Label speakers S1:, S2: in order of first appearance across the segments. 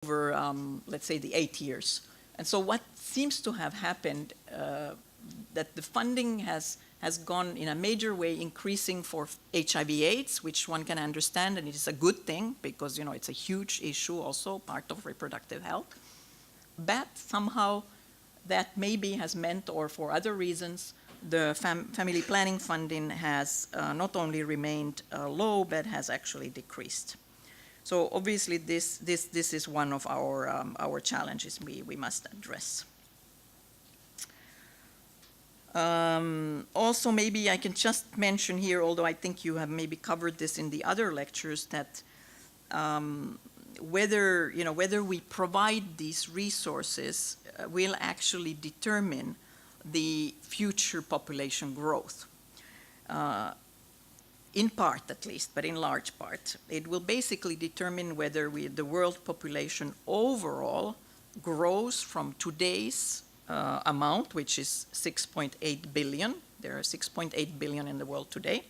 S1: over, let's say, the 8 years. And so what seems to have happened, that the funding has gone in a major way increasing for HIV/AIDS, which one can understand, and it is a good thing because, you know, it's a huge issue also, part of reproductive health. But somehow that maybe has meant, or for other reasons, the family planning funding has not only remained low, but has actually decreased. So obviously this is one of our challenges we must address. Also, maybe I can just mention here, although I think you have maybe covered this in the other lectures, that whether we provide these resources will actually determine the future population growth. In part at least, but in large part. It will basically determine whether the world population overall grows from today's amount, which is 6.8 billion. There are 6.8 billion in the world today,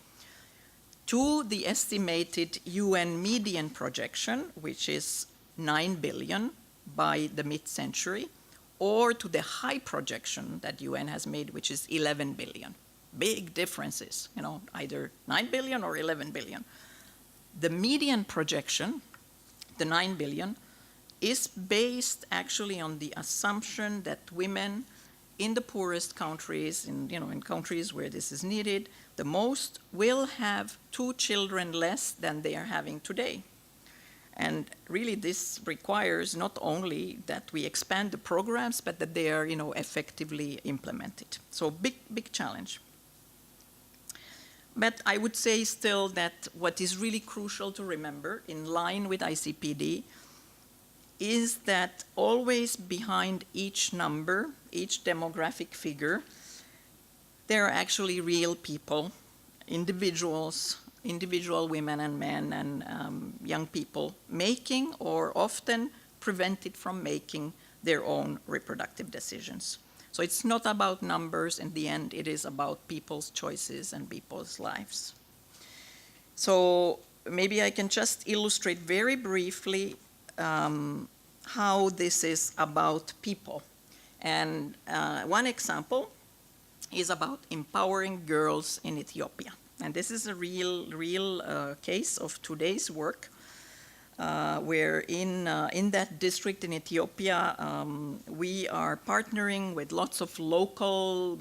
S1: to the estimated UN median projection, which is 9 billion by the mid-century, or to the high projection that UN has made, which is 11 billion. Big differences, you know, either 9 billion or 11 billion. The median projection, the 9 billion, is based actually on the assumption that women in the poorest countries, in countries where this is needed, the most will have 2 children less than they are having today. And really this requires not only that we expand the programs, but that they are, effectively implemented. So big challenge. But I would say still that what is really crucial to remember, in line with ICPD, is that always behind each number, each demographic figure, there are actually real people, individual women and men and young people making or often prevented from making their own reproductive decisions. So it's not about numbers. In the end, it is about people's choices and people's lives. So maybe I can just illustrate very briefly how this is about people. And one example is about empowering girls in Ethiopia. And this is a real case of today's work, where in that district in Ethiopia, we are partnering with lots of local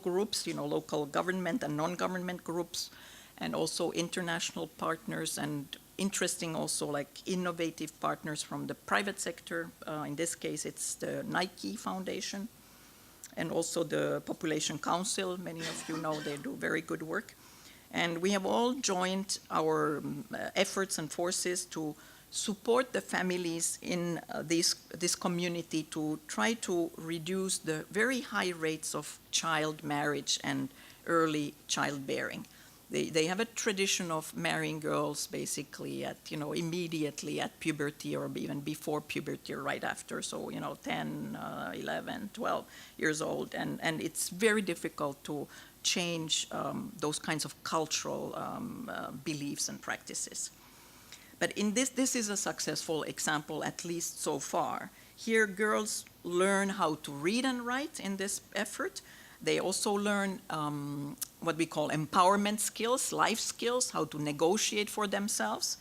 S1: groups, local government and non-government groups, and also international partners, and interesting also like innovative partners from the private sector. In this case, it's the Nike Foundation, and also the Population Council. Many of you know they do very good work. And we have all joined our efforts and forces to support the families in this community to try to reduce the very high rates of child marriage and early childbearing. They have a tradition of marrying girls basically at, immediately at puberty or even before puberty or right after. So, 10, 11, 12 years old. And it's very difficult to change those kinds of cultural beliefs and practices. But in this is a successful example, at least so far. Here, girls learn how to read and write in this effort. They also learn what we call empowerment skills, life skills, how to negotiate for themselves,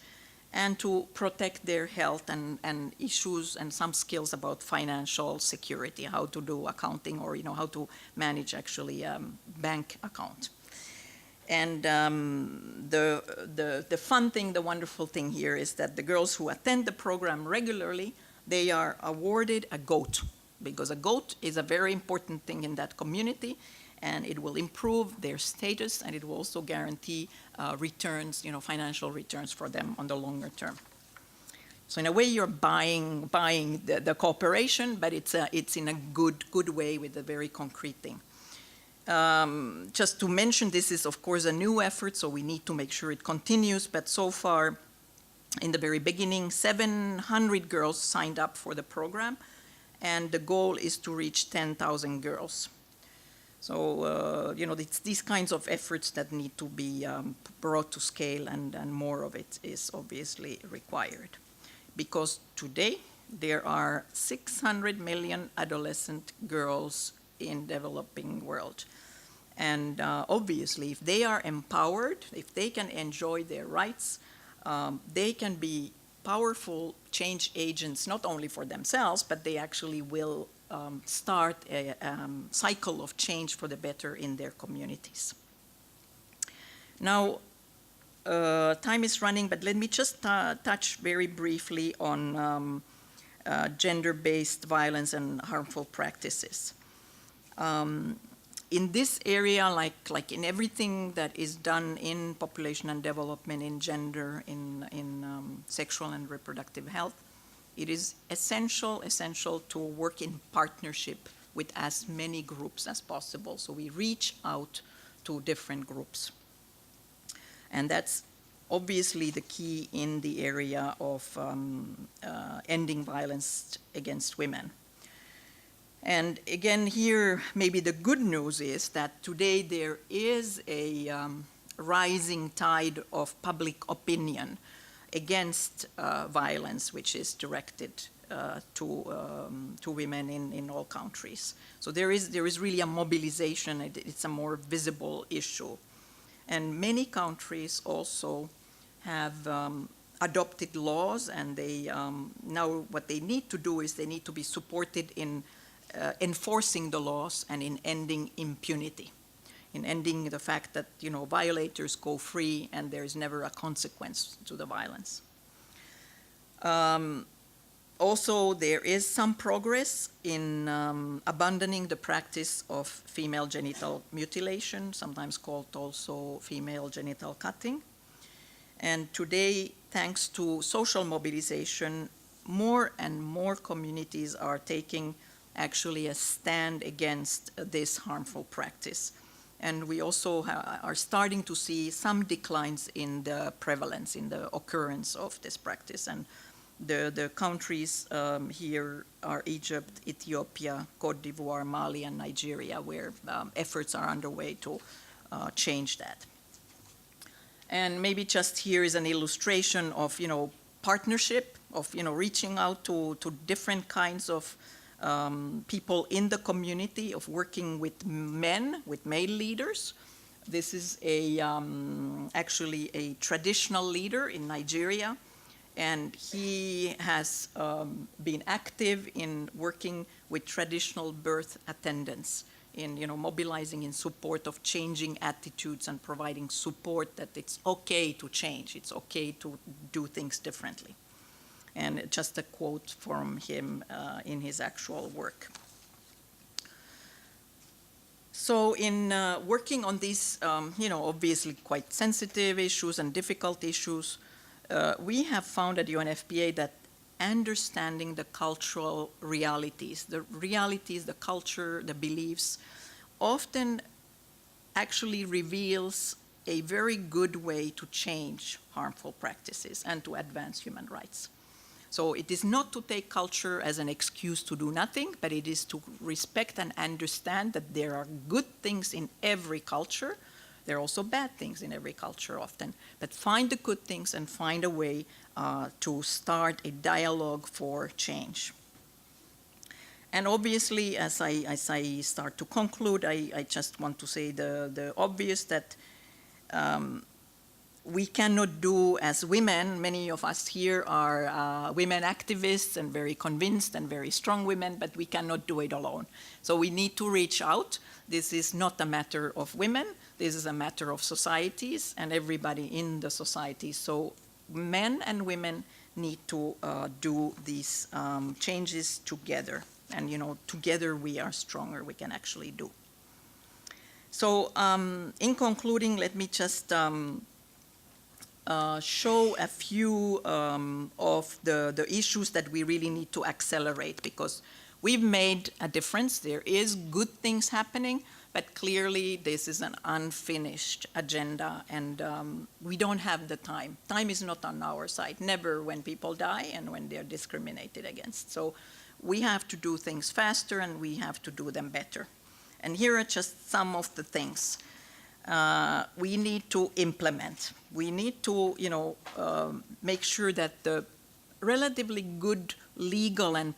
S1: and to protect their health and issues, and some skills about financial security, how to do accounting, or how to manage actually bank account. And the fun thing, the wonderful thing here is that the girls who attend the program regularly, they are awarded a goat, because a goat is a very important thing in that community, and it will improve their status, and it will also guarantee returns, financial returns for them on the longer term. So in a way, you're buying the cooperation, but it's in a good way with a very concrete thing. Just to mention, this is of course a new effort, so we need to make sure it continues, but so far, in the very beginning, 700 girls signed up for the program, and the goal is to reach 10,000 girls. So, it's these kinds of efforts that need to be brought to scale, and more of it is obviously required. Because today, there are 600 million adolescent girls in developing world. And obviously, if they are empowered, if they can enjoy their rights, they can be powerful change agents, not only for themselves, but they actually will start a cycle of change for the better in their communities. Now, time is running, but let me just touch very briefly on gender-based violence and harmful practices. In this area, like in everything that is done in population and development, in gender, in sexual and reproductive health, it is essential to work in partnership with as many groups as possible. So we reach out to different groups. And that's obviously the key in the area of ending violence against women. And again, here, maybe the good news is that today there is a rising tide of public opinion against violence, which is directed to women in all countries. So there is really a mobilization. It's a more visible issue. And many countries also have adopted laws, and they now what they need to do is they need to be supported in enforcing the laws and in ending impunity, in ending the fact that, you know, violators go free and there is never a consequence to the violence. Also, there is some progress in abandoning the practice of female genital mutilation, sometimes called also female genital cutting. And today, thanks to social mobilization, more and more communities are taking actually a stand against this harmful practice. And we also are starting to see some declines in the prevalence, in the occurrence of this practice. And the countries here are Egypt, Ethiopia, Cote d'Ivoire, Mali, and Nigeria, where efforts are underway to change that. And maybe just here is an illustration of, you know, partnership, of, you know, reaching out to different kinds of people in the community, of working with men, with male leaders. This is actually a traditional leader in Nigeria, and he has been active in working with traditional birth attendants, in, you know, mobilizing in support of changing attitudes and providing support that it's okay to change, it's okay to do things differently. And just a quote from him in his actual work. So in working on these, you know, obviously quite sensitive issues and difficult issues, we have found at UNFPA that understanding the cultural realities, the culture, the beliefs, often actually reveals a very good way to change harmful practices and to advance human rights. So it is not to take culture as an excuse to do nothing, but it is to respect and understand that there are good things in every culture. There are also bad things in every culture often, but find the good things and find a way to start a dialogue for change. And obviously, as I start to conclude, I just want to say the obvious, that we cannot do as women. Many of us here are women activists and very convinced and very strong women, but we cannot do it alone. So we need to reach out. This is not a matter of women. This is a matter of societies and everybody in the society. So men and women need to do these changes together. And, you know, together we are stronger. We can actually do. So in concluding, let me just show a few of the issues that we really need to accelerate, because we've made a difference. There is good things happening, but clearly this is an unfinished agenda, and we don't have the time. Time is not on our side, never when people die and when they're discriminated against. So we have to do things faster and we have to do them better. And here are just some of the things. We need to implement. We need to, you know, make sure that the relatively good legal and